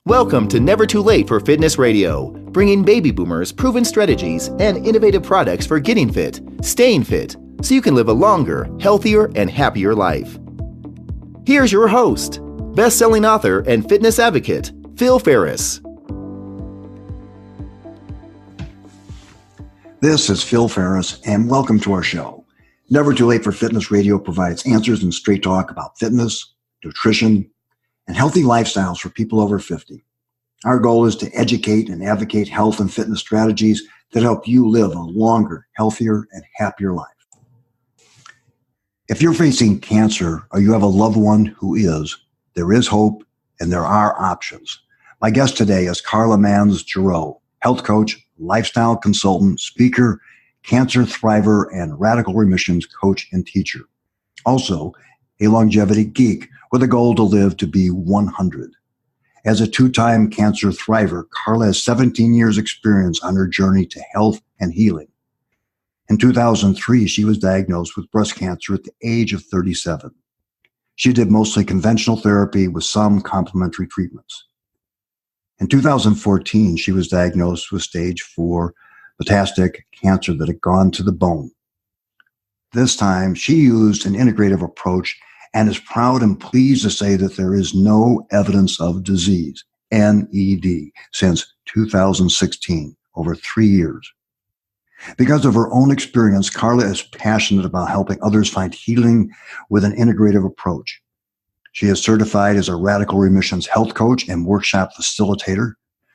Welcome to Never Too Late for Fitness Radio, bringing baby boomers proven strategies and innovative products for getting fit, staying fit, so you can live a longer, healthier, and happier life. Here's your host, best-selling author and fitness advocate, Phil Ferris. This is Phil Ferris, and welcome to our show. Never Too Late for Fitness Radio provides answers and straight talk about fitness, nutrition, and healthy lifestyles for people over 50. Our goal is to educate and advocate health and fitness strategies that help you live a longer, healthier, and happier life. If you're facing cancer or you have a loved one who is, there is hope and there are options. My guest today is Karla Mans Giroux, health coach, lifestyle consultant, speaker, cancer thriver, and Radical Remission's coach and teacher. Also, a longevity geek with a goal to live to be 100. As a two-time cancer thriver, Karla has 17 years experience on her journey to health and healing. In 2003, she was diagnosed with breast cancer at the age of 37. She did mostly conventional therapy with some complementary treatments. In 2014, she was diagnosed with stage 4 metastatic cancer that had gone to the bone. This time, she used an integrative approach and is proud and pleased to say that there is no evidence of disease, NED, since 2016, over 3 years. Because of her own experience, Karla is passionate about helping others find healing with an integrative approach. She is certified as a Radical Remission's health coach and workshop facilitator,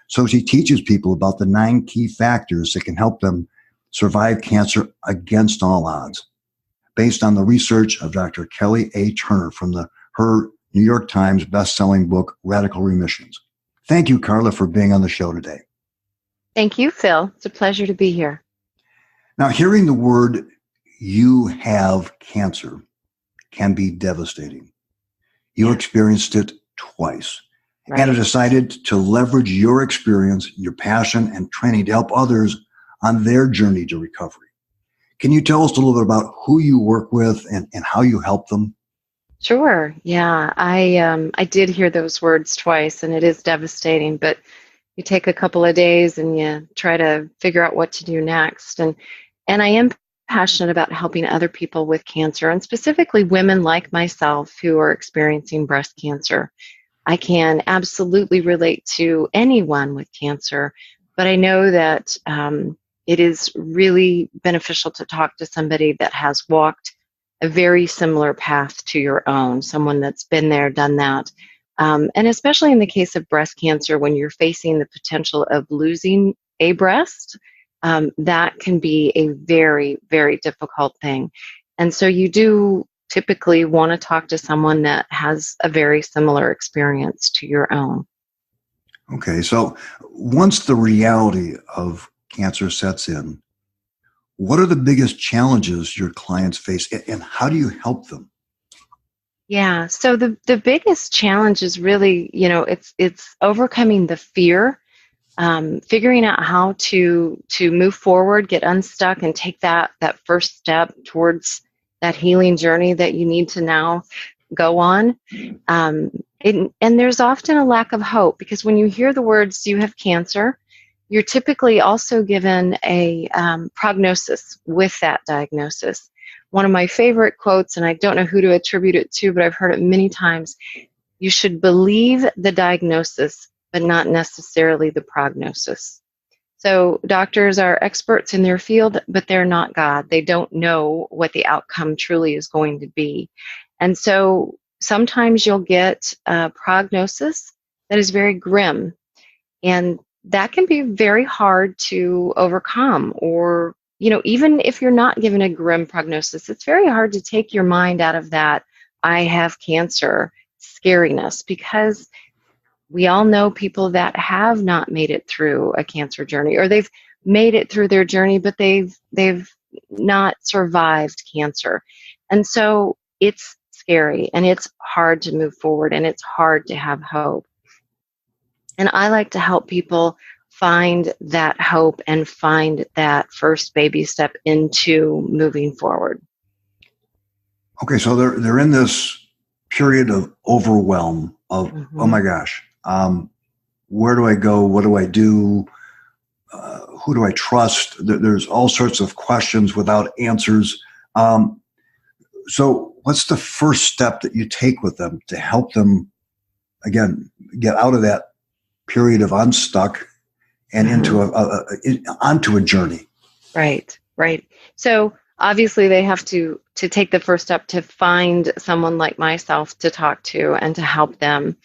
so she teaches people about the 9 key factors that can help them survive cancer against all odds, based on the research of Dr. Kelly A. Turner from her New York Times best-selling book, Radical Remissions. Thank you, Karla, for being on the show today. Thank you, Phil. It's a pleasure to be here. Now, hearing the word "you have cancer" can be devastating. You experienced it twice, and have decided to leverage your experience, your passion, and training to help others on their journey to recovery. Can you tell us a little bit about who you work with and how you help them? Sure. Yeah, I did hear those words twice, and it is devastating. But you take a couple of days and you try to figure out what to do next. And I am passionate about helping other people with cancer, and specifically women like myself who are experiencing breast cancer. I can absolutely relate to anyone with cancer, but I know that it is really beneficial to talk to somebody that has walked a very similar path to your own, someone that's been there, done that. And especially in the case of breast cancer, when you're facing the potential of losing a breast, that can be a very, very difficult thing. And so you do typically want to talk to someone that has a very similar experience to your own. Okay, so once the reality of cancer sets in, what are the biggest challenges your clients face, and how do you help them? Yeah, so the biggest challenge is really, it's overcoming the fear, figuring out how to move forward, get unstuck, and take that first step towards that healing journey that you need to now go on. And there's often a lack of hope, because when you hear the words "you have cancer," you're typically also given a prognosis with that diagnosis. One of my favorite quotes, and I don't know who to attribute it to, but I've heard it many times: you should believe the diagnosis, but not necessarily the prognosis. So doctors are experts in their field, but they're not God. They don't know what the outcome truly is going to be. And so sometimes you'll get a prognosis that is very grim, and that can be very hard to overcome. Or, even if you're not given a grim prognosis, it's very hard to take your mind out of that "I have cancer" scariness, because we all know people that have not made it through a cancer journey, or they've made it through their journey, but they've not survived cancer. And so it's scary, and it's hard to move forward, and it's hard to have hope. And I like to help people find that hope and find that first baby step into moving forward. Okay, so they're in this period of overwhelm of, oh my gosh, where do I go? What do I do? Who do I trust? There's all sorts of questions without answers. So what's the first step that you take with them to help them, again, get out of that period of unstuck and into onto a journey? Right, right. So obviously they have to take the first step to find someone like myself to talk to and to help them.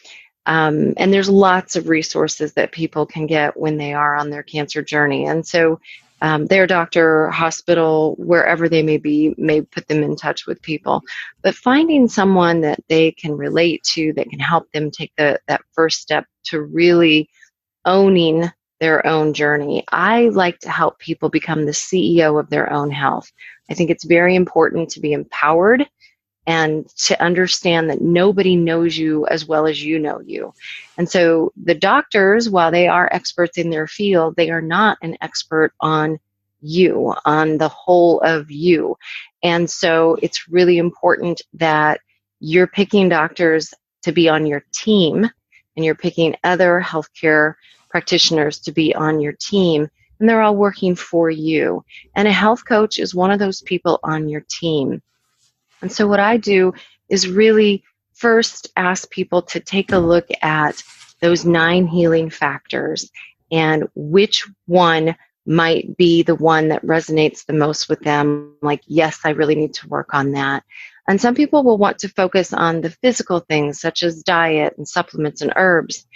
And there's lots of resources that people can get when they are on their cancer journey. And so their doctor, hospital, wherever they may be, may put them in touch with people. But finding someone that they can relate to, that can help them take that first step to really owning their own journey. I like to help people become the CEO of their own health. I think it's very important to be empowered and to understand that nobody knows you as well as you know you. And so the doctors, while they are experts in their field, they are not an expert on you, on the whole of you. And so it's really important that you're picking doctors to be on your team, and you're picking other healthcare practitioners to be on your team, and they're all working for you. And a health coach is one of those people on your team. And so what I do is really first ask people to take a look at those 9 healing factors and which one might be the one that resonates the most with them. Like, yes, I really need to work on that. And some people will want to focus on the physical things such as diet and supplements and herbs.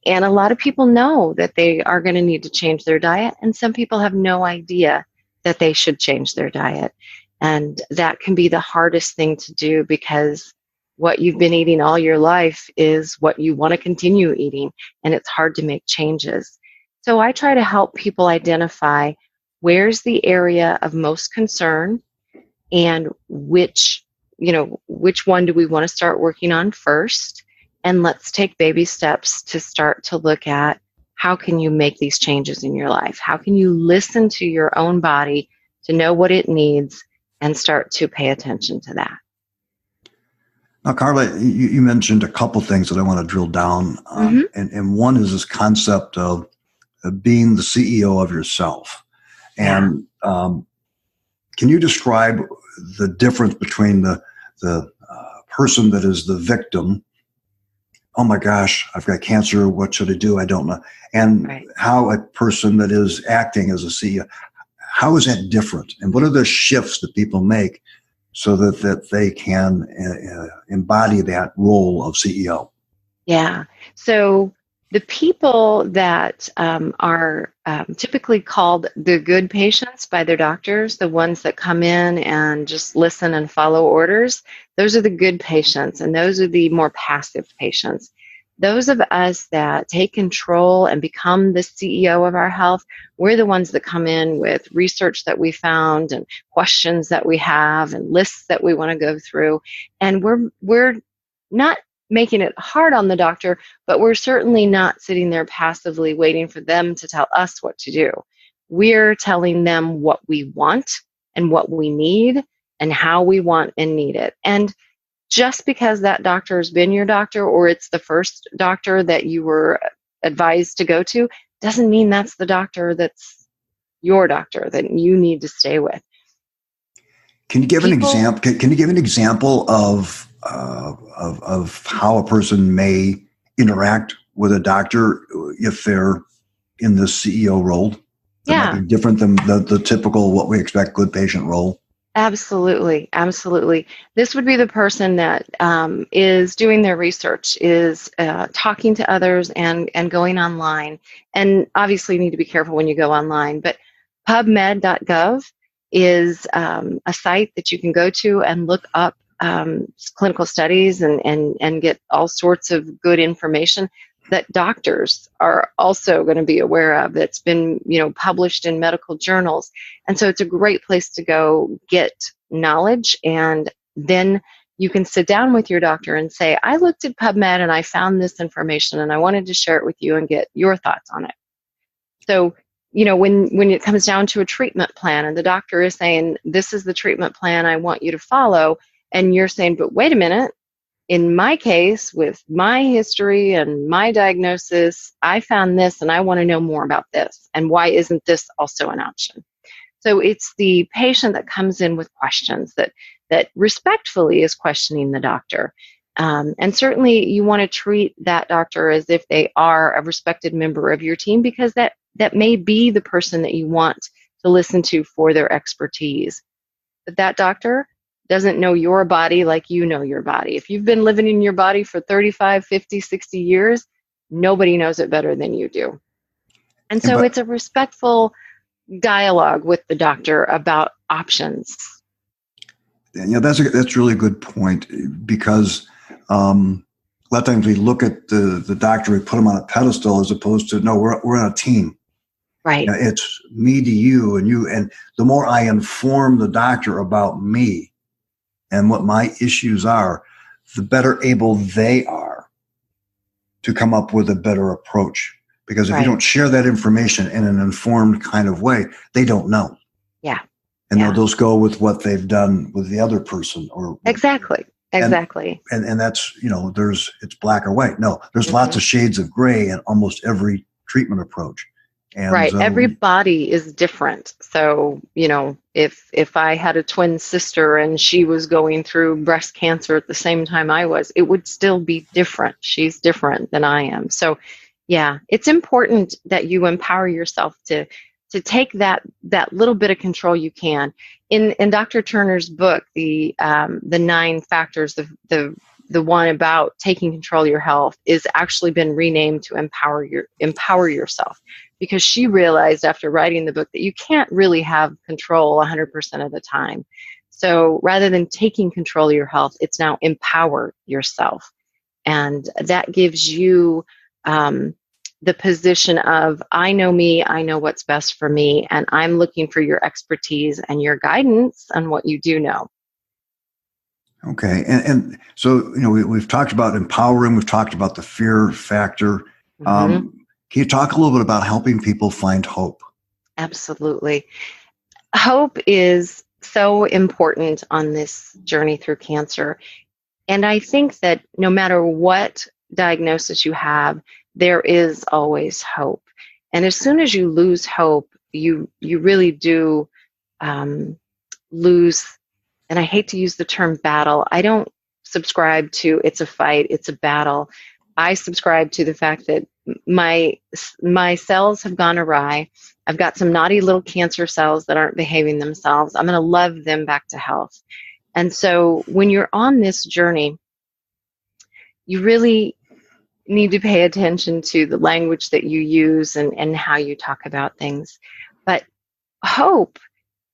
And a lot of people know that they are going to need to change their diet, and some people have no idea that they should change their diet. And that can be the hardest thing to do, because what you've been eating all your life is what you want to continue eating, and it's hard to make changes. So I try to help people identify where's the area of most concern and which one do we want to start working on first. And let's take baby steps to start to look at how can you make these changes in your life? How can you listen to your own body to know what it needs and start to pay attention to that? Now, Karla, you mentioned a couple things that I want to drill down on. And one is this concept of being the CEO of yourself. And can you describe the difference between the person that is the victim? Oh my gosh, I've got cancer. What should I do? I don't know. And how a person that is acting as a CEO, how is that different? And what are the shifts that people make so that they can embody that role of CEO? Yeah. So the people that are typically called the good patients by their doctors, the ones that come in and just listen and follow orders, those are the good patients, and those are the more passive patients. Those of us that take control and become the CEO of our health, we're the ones that come in with research that we found and questions that we have and lists that we want to go through. And we're not making it hard on the doctor, but we're certainly not sitting there passively waiting for them to tell us what to do. We're telling them what we want and what we need and how we want and need it. And just because that doctor has been your doctor, or it's the first doctor that you were advised to go to, doesn't mean that's the doctor that's your doctor that you need to stay with. Can you give an example? Can you give an example of how a person may interact with a doctor if they're in the CEO role? That might be different than the typical what we expect good patient role. Absolutely. Absolutely. This would be the person that is doing their research, is talking to others and going online. And obviously you need to be careful when you go online, but pubmed.gov is a site that you can go to and look up clinical studies and get all sorts of good information that doctors are also going to be aware of, that's been, published in medical journals. And so it's a great place to go get knowledge, and then you can sit down with your doctor and say, I looked at PubMed and I found this information and I wanted to share it with you and get your thoughts on it. So, when it comes down to a treatment plan and the doctor is saying, this is the treatment plan I want you to follow, and you're saying, but wait a minute, in my case, with my history and my diagnosis, I found this and I want to know more about this. And why isn't this also an option? So it's the patient that comes in with questions that respectfully is questioning the doctor. And certainly you want to treat that doctor as if they are a respected member of your team, because that may be the person that you want to listen to for their expertise. But that doctor doesn't know your body like you know your body. If you've been living in your body for 35, 50, 60 years, nobody knows it better than you do. And so it's a respectful dialogue with the doctor about options. That's a really good point, because a lot of times we look at the doctor, we put him on a pedestal, as opposed to, no, we're on a team. Right. It's me to you and you. And the more I inform the doctor about me and what my issues are, the better able they are to come up with a better approach. Because if you don't share that information in an informed kind of way, they don't know. Yeah. And they'll just go with what they've done with the other person. Exactly. And that's, it's black or white. No, there's lots of shades of gray in almost every treatment approach. And, every body is different. So, if I had a twin sister and she was going through breast cancer at the same time I was, it would still be different. She's different than I am. So, yeah, it's important that you empower yourself to take that little bit of control you can. In Dr. Turner's book, the 9 factors, the one about taking control of your health, is actually been renamed to empower yourself, because she realized after writing the book that you can't really have control 100% of the time. So rather than taking control of your health, it's now empower yourself, and that gives you the position of, I know me, I know what's best for me, and I'm looking for your expertise and your guidance on what you do know. Okay. And so, we've talked about empowering, we've talked about the fear factor. Can you talk a little bit about helping people find hope? Absolutely. Hope is so important on this journey through cancer. And I think that no matter what diagnosis you have, there is always hope. And as soon as you lose hope, you really do lose. And I hate to use the term battle. I don't subscribe to it's a fight, it's a battle. I subscribe to the fact that my cells have gone awry. I've got some naughty little cancer cells that aren't behaving themselves. I'm going to love them back to health. And so when you're on this journey, you really need to pay attention to the language that you use and how you talk about things. But hope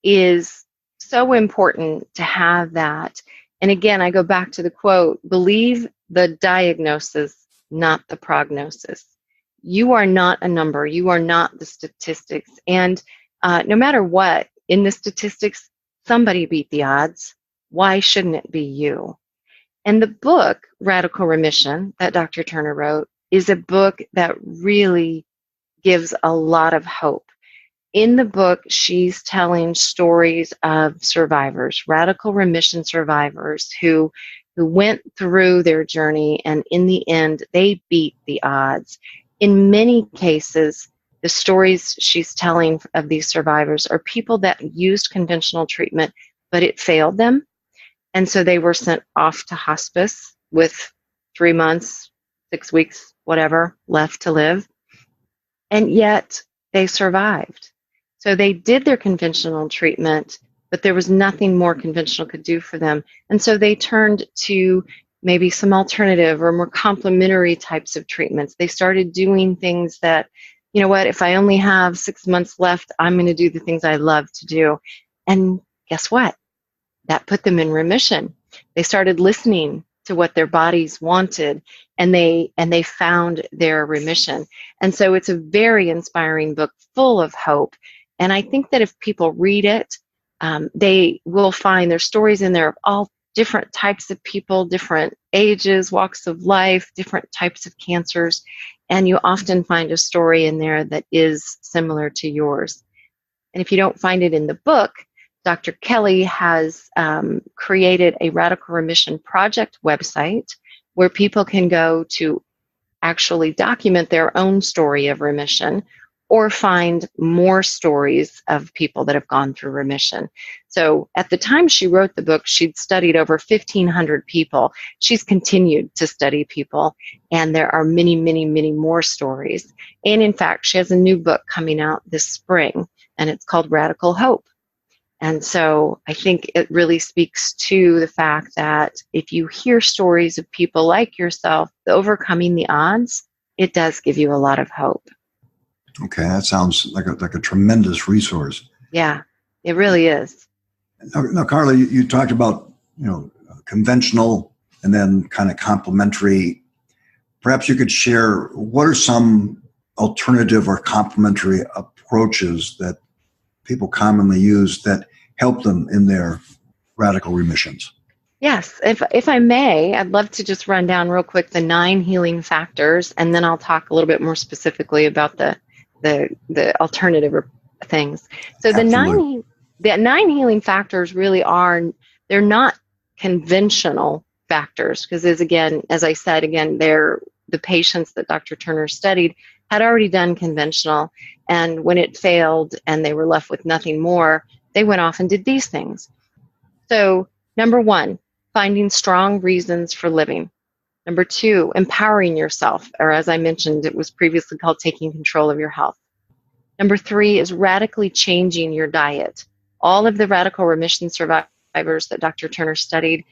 is so important to have that. And again, I go back to the quote, believe the diagnosis, not the prognosis. You are not a number. You are not the statistics. And no matter what, in the statistics, somebody beat the odds. Why shouldn't it be you? And the book, Radical Remission, that Dr. Turner wrote, is a book that really gives a lot of hope. In the book, she's telling stories of survivors, radical remission survivors who went through their journey, and in the end, they beat the odds. In many cases, the stories she's telling of these survivors are people that used conventional treatment, but it failed them. And so they were sent off to hospice with 3 months, 6 weeks, whatever, left to live. And yet they survived. So they did their conventional treatment, but there was nothing more conventional could do for them. And so they turned to maybe some alternative or more complementary types of treatments. They started doing things that, you know what, if I only have 6 months left, I'm going to do the things I love to do. And guess what? That put them in remission. They started listening to what their bodies wanted, and they found their remission. And so it's a very inspiring book, full of hope. And I think that if people read it, they will find there's stories in there of all different types of people, different ages, walks of life, different types of cancers. And you often find a story in there that is similar to yours. And if you don't find it in the book, Dr. Kelly has created a Radical Remission Project website where people can go to actually document their own story of remission or find more stories of people that have gone through remission. So at the time she wrote the book, she'd studied over 1,500 people. She's continued to study people, and there are many, many, many more stories. And in fact, she has a new book coming out this spring, and it's called Radical Hope. And so I think it really speaks to the fact that if you hear stories of people like yourself overcoming the odds, it does give you a lot of hope. Okay, that sounds like a tremendous resource. Yeah, it really is. Now Karla, you talked about, conventional and then kind of complementary. Perhaps you could share what are some alternative or complementary approaches that people commonly use that help them in their radical remissions. Yes, if I may, I'd love to just run down real quick the 9 healing factors, and then I'll talk a little bit more specifically about the alternative things. So the nine healing factors really they're not conventional factors, because as I said, they're the patients that Dr. Turner studied had already done conventional, and when it failed and they were left with nothing more, they went off and did these things. So number 1, finding strong reasons for living. Number 2, empowering yourself, or as I mentioned, it was previously called taking control of your health. Number 3 is radically changing your diet. All of the radical remission survivors that Dr. Turner studied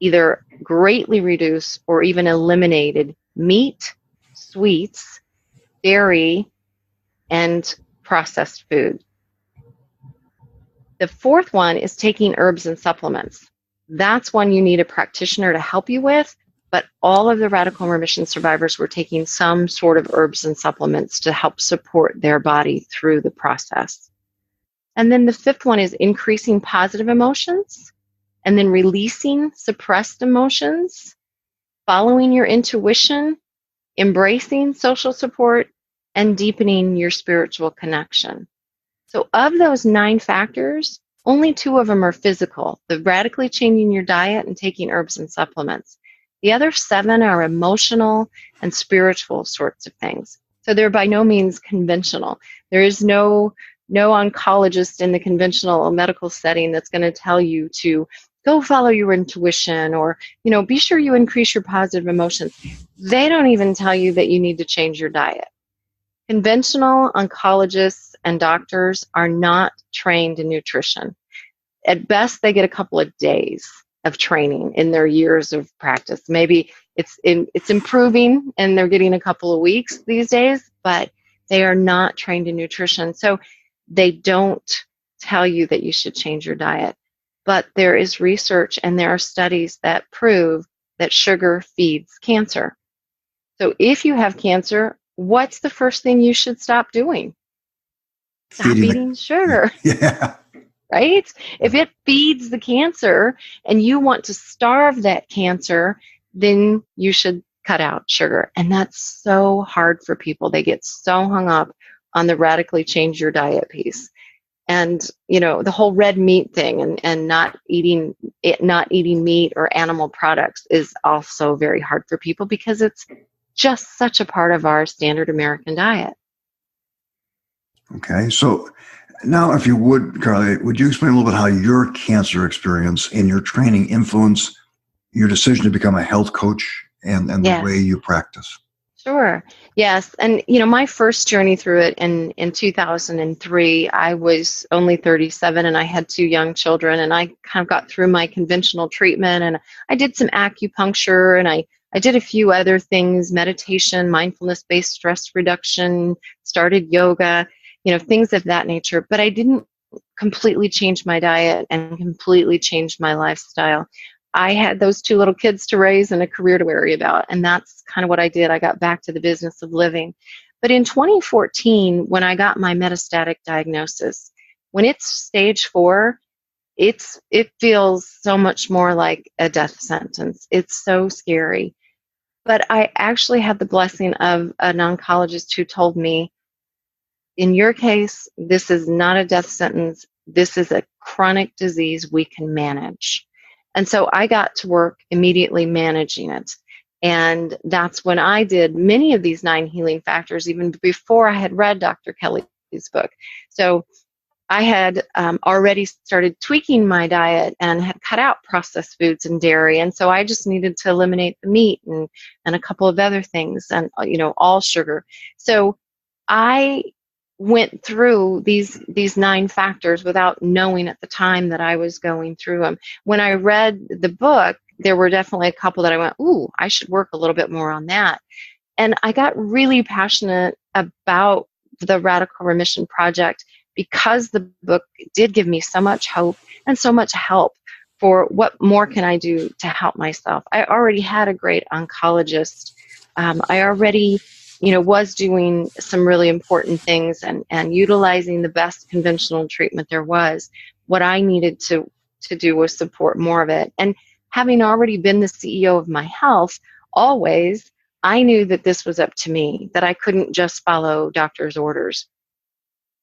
either greatly reduced or even eliminated meat, sweets, dairy, and processed food. The 4th one is taking herbs and supplements. That's one you need a practitioner to help you with, but all of the radical remission survivors were taking some sort of herbs and supplements to help support their body through the process. And then the 5th one is increasing positive emotions, and then releasing suppressed emotions, following your intuition, embracing social support, and deepening your spiritual connection. So of those 9 factors, only 2 of them are physical, the radically changing your diet and taking herbs and supplements. The other 7 are emotional and spiritual sorts of things. So they're by no means conventional. There is no oncologist in the conventional medical setting that's going to tell you to go follow your intuition or, be sure you increase your positive emotions. They don't even tell you that you need to change your diet. Conventional oncologists and doctors are not trained in nutrition. At best, they get a couple of days of training in their years of practice. Maybe it's improving and they're getting a couple of weeks these days, but they are not trained in nutrition. So they don't tell you that you should change your diet. But there is research and there are studies that prove that sugar feeds cancer. So if you have cancer, what's the first thing you should stop doing? Stop eating sugar. Yeah. Right? If it feeds the cancer and you want to starve that cancer, then you should cut out sugar. And that's so hard for people. They get so hung up on the radically change your diet piece. And, the whole red meat thing and not eating meat or animal products is also very hard for people because it's just such a part of our standard American diet. Okay. So now, if you would, Karla, would you explain a little bit how your cancer experience and your training influence your decision to become a health coach and the way you practice? Sure. Yes. And, my first journey through it in 2003, I was only 37 and I had 2 young children, and I kind of got through my conventional treatment, and I did some acupuncture, and I did a few other things, meditation, mindfulness-based stress reduction, started yoga, things of that nature. But I didn't completely change my diet and completely change my lifestyle. I had those 2 little kids to raise and a career to worry about, and that's kind of what I did. I got back to the business of living. But in 2014, when I got my metastatic diagnosis, when it's stage 4, it feels so much more like a death sentence. It's so scary. But I actually had the blessing of an oncologist who told me, in your case, this is not a death sentence. This is a chronic disease we can manage. And so I got to work immediately managing it. And that's when I did many of these 9 healing factors, even before I had read Dr. Kelly's book. So I had already started tweaking my diet and had cut out processed foods and dairy. And so I just needed to eliminate the meat and a couple of other things and, all sugar. So I went through these 9 factors without knowing at the time that I was going through them. When I read the book, there were definitely a couple that I went, ooh, I should work a little bit more on that. And I got really passionate about the Radical Remission Project because the book did give me so much hope and so much help for what more can I do to help myself. I already had a great oncologist. I already was doing some really important things and utilizing the best conventional treatment there was. What I needed to do was support more of it. And having already been the CEO of my health, always, I knew that this was up to me, that I couldn't just follow doctor's orders.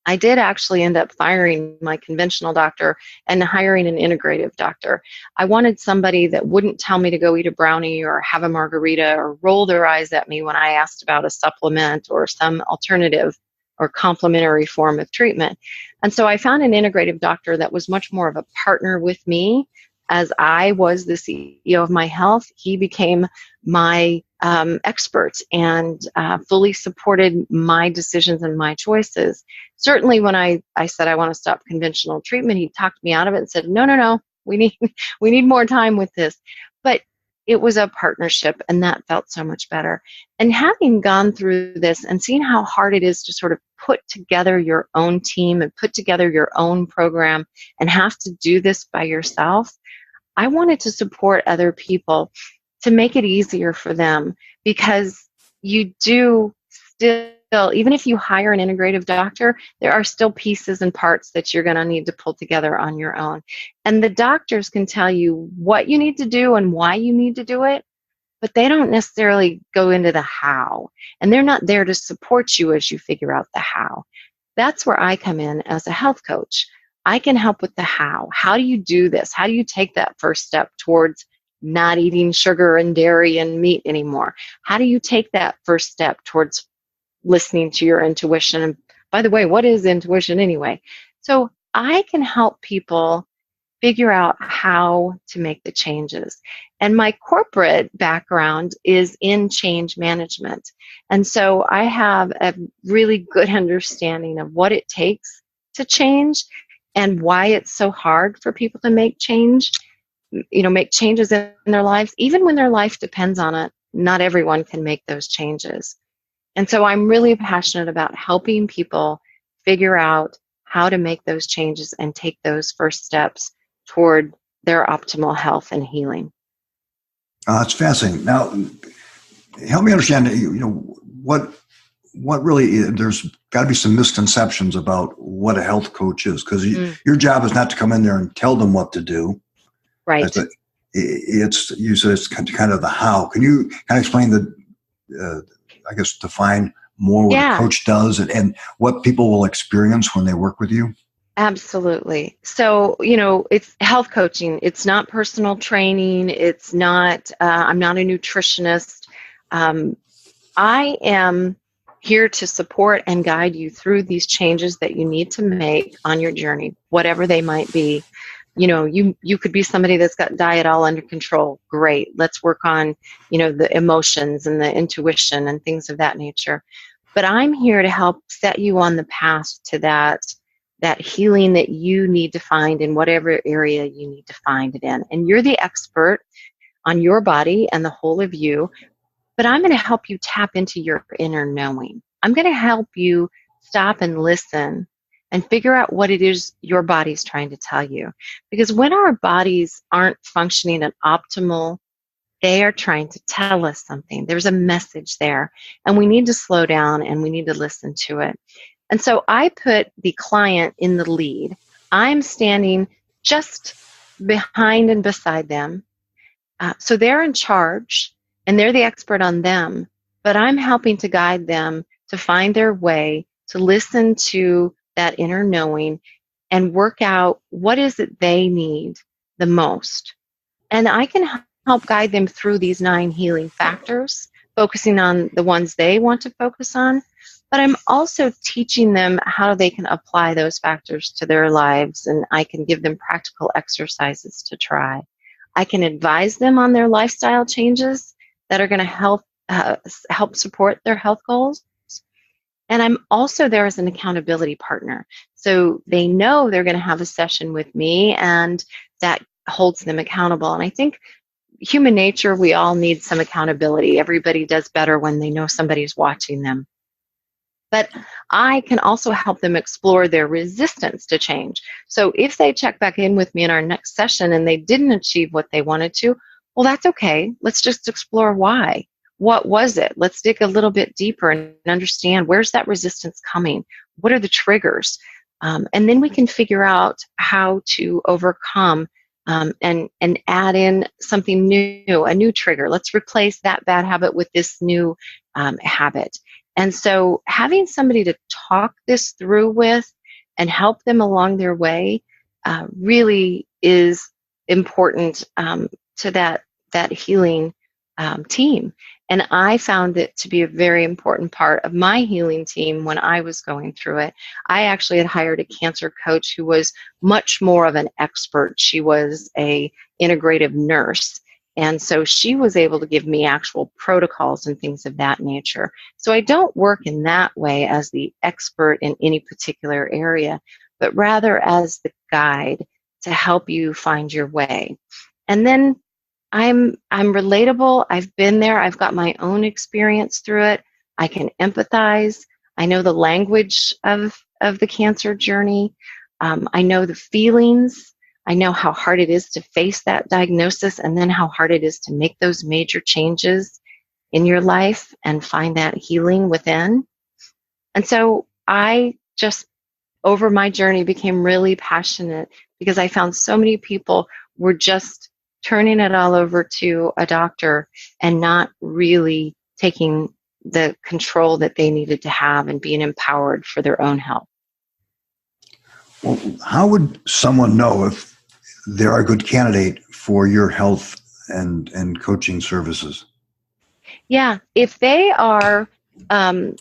I did actually end up firing my conventional doctor and hiring an integrative doctor. I wanted somebody that wouldn't tell me to go eat a brownie or have a margarita or roll their eyes at me when I asked about a supplement or some alternative or complementary form of treatment. And so I found an integrative doctor that was much more of a partner with me. As I was the CEO of my health, he became my expert and fully supported my decisions and my choices. Certainly when I said I want to stop conventional treatment, he talked me out of it and said, no, we need more time with this. But it was a partnership, and that felt so much better. And having gone through this and seeing how hard it is to sort of put together your own team and put together your own program and have to do this by yourself, I wanted to support other people to make it easier for them, because you do still, even if you hire an integrative doctor, there are still pieces and parts that you're going to need to pull together on your own. And the doctors can tell you what you need to do and why you need to do it, but they don't necessarily go into the how. And they're not there to support you as you figure out the how. That's where I come in as a health coach. I can help with the how. How do you do this? How do you take that first step towards not eating sugar and dairy and meat anymore? How do you take that first step towards listening to your intuition? And by the way, what is intuition anyway? So I can help people figure out how to make the changes. And my corporate background is in change management. And so I have a really good understanding of what it takes to change and why it's so hard for people to make change, make changes in their lives. Even when their life depends on it, not everyone can make those changes. And so I'm really passionate about helping people figure out how to make those changes and take those first steps toward their optimal health and healing. It's fascinating. Now, help me understand, what really is, there's got to be some misconceptions about what a health coach is, because your job is not to come in there and tell them what to do. Right. It's kind of the how. Can you kind of explain define more what a coach does and what people will experience when they work with you? Absolutely. So, it's health coaching. It's not personal training. It's not, I'm not a nutritionist. I am here to support and guide you through these changes that you need to make on your journey, whatever they might be. You could be somebody that's got diet all under control. Great. Let's work on, the emotions and the intuition and things of that nature. But I'm here to help set you on the path to that healing that you need to find in whatever area you need to find it in. And you're the expert on your body and the whole of you, but I'm going to help you tap into your inner knowing. I'm going to help you stop and listen and figure out what it is your body's trying to tell you. Because when our bodies aren't functioning at optimal, they are trying to tell us something. There's a message there, and we need to slow down and we need to listen to it. And so I put the client in the lead. I'm standing just behind and beside them. So they're in charge and they're the expert on them, but I'm helping to guide them to find their way, to listen to that inner knowing and work out what is it they need the most. And I can help guide them through these 9 healing factors, focusing on the ones they want to focus on. But I'm also teaching them how they can apply those factors to their lives, and I can give them practical exercises to try. I can advise them on their lifestyle changes that are going to help support their health goals. And I'm also there as an accountability partner. So they know they're going to have a session with me, and that holds them accountable. And I think human nature, we all need some accountability. Everybody does better when they know somebody's watching them. But I can also help them explore their resistance to change. So if they check back in with me in our next session and they didn't achieve what they wanted to, well, that's okay. Let's just explore why. What was it? Let's dig a little bit deeper and understand, where's that resistance coming? What are the triggers? And then we can figure out how to overcome and add in something new, a new trigger. Let's replace that bad habit with this new habit. And so having somebody to talk this through with and help them along their way really is important to that healing team. And I found it to be a very important part of my healing team when I was going through it. I actually had hired a cancer coach who was much more of an expert. She was an integrative nurse. And so she was able to give me actual protocols and things of that nature. So I don't work in that way as the expert in any particular area, but rather as the guide to help you find your way. And then I'm relatable. I've been there. I've got my own experience through it. I can empathize. I know the language of the cancer journey. I know the feelings. I know how hard it is to face that diagnosis, and then how hard it is to make those major changes in your life and find that healing within. And so I just, over my journey, became really passionate because I found so many people were just turning it all over to a doctor and not really taking the control that they needed to have and being empowered for their own health. Well, how would someone know if they're a good candidate for your health and coaching services? Yeah, if they are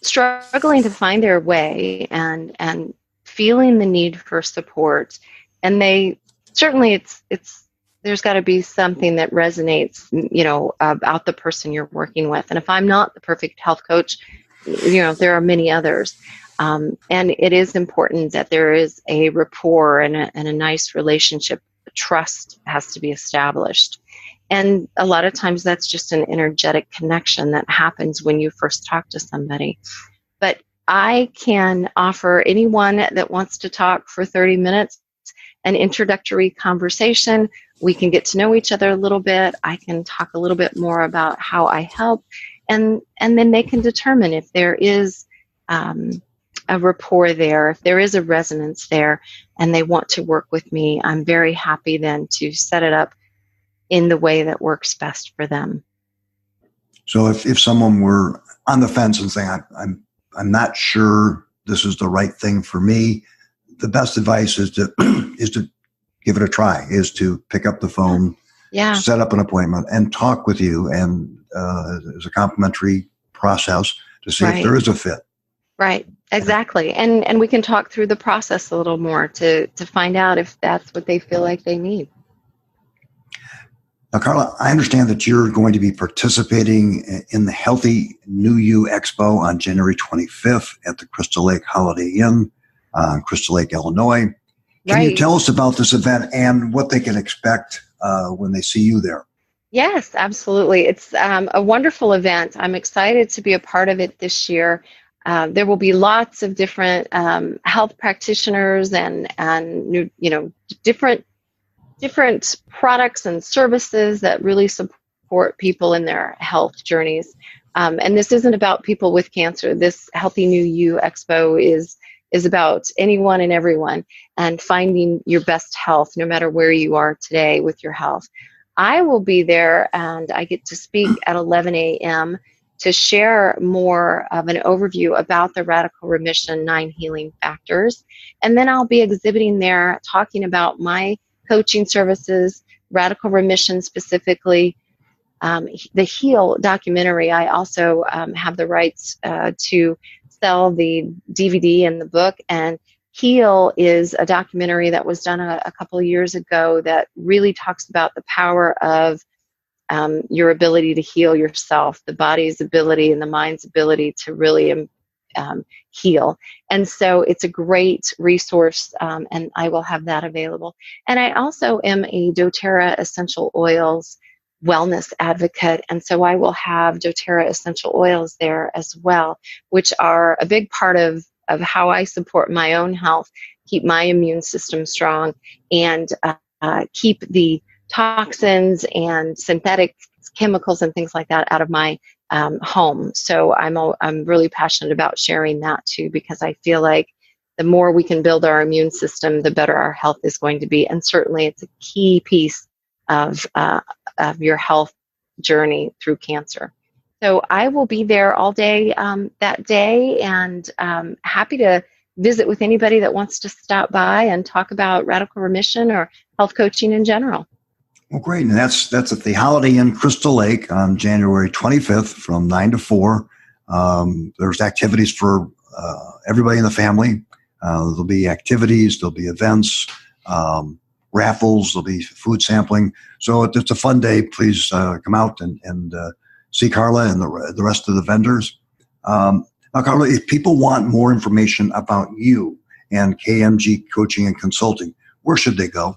struggling to find their way and feeling the need for support, and they certainly it's there's got to be something that resonates, about the person you're working with. And if I'm not the perfect health coach, there are many others. And it is important that there is a rapport and a nice relationship. Trust has to be established. And a lot of times that's just an energetic connection that happens when you first talk to somebody. But I can offer anyone that wants to talk for 30 minutes an introductory conversation. We can get to know each other a little bit. I can talk a little bit more about how I help. And then they can determine if there is a rapport there, if there is a resonance there, and they want to work with me. I'm very happy then to set it up in the way that works best for them. So if someone were on the fence and saying, I'm not sure this is the right thing for me, the best advice is to give it a try, is to pick up the phone, set up an appointment, and talk with you, and as a complimentary process to see if there is a fit. Right, exactly. And we can talk through the process a little more to find out if that's what they feel like they need. Now, Karla, I understand that you're going to be participating in the Healthy New You Expo on January 25th at the Crystal Lake Holiday Inn, Crystal Lake, Illinois. Can you tell us about this event and what they can expect when they see you there? Yes, absolutely. It's a wonderful event. I'm excited to be a part of it this year. There will be lots of different health practitioners and different products and services that really support people in their health journeys. And this isn't about people with cancer. This Healthy New You Expo is about anyone and everyone and finding your best health no matter where you are today with your health. I will be there, and I get to speak at 11 a.m. to share more of an overview about the Radical Remission 9 healing factors. And then I'll be exhibiting there talking about my coaching services, Radical Remission specifically, the Heal documentary, I also have the rights to sell the DVD and the book. And Heal is a documentary that was done a couple of years ago that really talks about the power of your ability to heal yourself, the body's ability and the mind's ability to really heal. And so it's a great resource, and I will have that available. And I also am a doTERRA essential oils wellness advocate, and so I will have doTERRA essential oils there as well, which are a big part of how I support my own health, keep my immune system strong, and keep the toxins and synthetic chemicals and things like that out of my home. So I'm really passionate about sharing that too, because I feel like the more we can build our immune system, the better our health is going to be. And certainly it's a key piece of your health journey through cancer. So I will be there all day that day, and happy to visit with anybody that wants to stop by and talk about Radical Remission or health coaching in general. Well, great. And that's at the Holiday Inn Crystal Lake on January 25th from 9 to 4. There's activities for everybody in the family. There'll be activities, there'll be events, raffles, there'll be food sampling. So it's a fun day. Please come out and see Karla and the rest of the vendors. Now, Karla, if people want more information about you and KMG Coaching and Consulting, where should they go?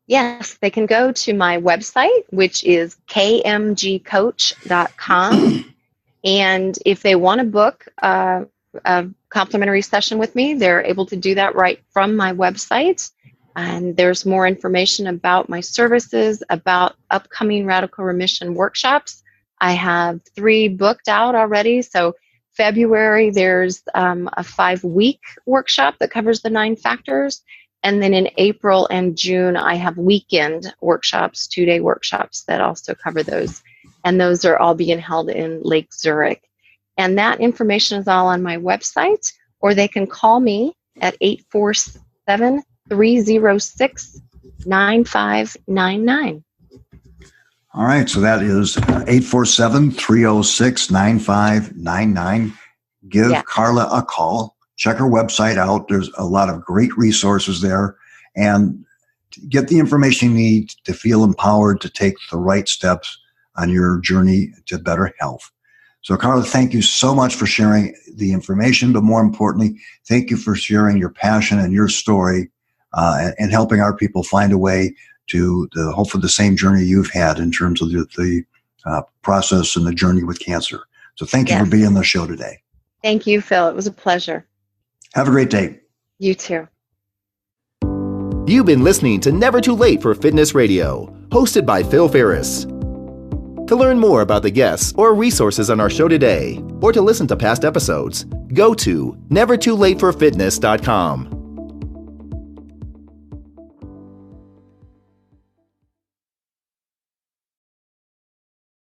Yes, they can go to my website, which is kmgcoach.com. And if they want to book a complimentary session with me, they're able to do that right from my website. And there's more information about my services, about upcoming Radical Remission workshops. I have 3 booked out already. So February, there's a 5-week workshop that covers the 9 factors. And then in April and June, I have weekend workshops, 2-day workshops that also cover those. And those are all being held in Lake Zurich. And that information is all on my website, or they can call me at 847-306-9599. All right. So that is 847-306-9599. Give Karla a call. Check her website out. There's a lot of great resources there, and get the information you need to feel empowered to take the right steps on your journey to better health. So, Karla, thank you so much for sharing the information, but more importantly, thank you for sharing your passion and your story and helping our people find a way to hopefully the same journey you've had in terms of the process and the journey with cancer. So thank you for being on the show today. Thank you, Phil. It was a pleasure. Have a great day. You too. You've been listening to Never Too Late for Fitness Radio, hosted by Phil Ferris. To learn more about the guests or resources on our show today, or to listen to past episodes, go to nevertoolateforfitness.com.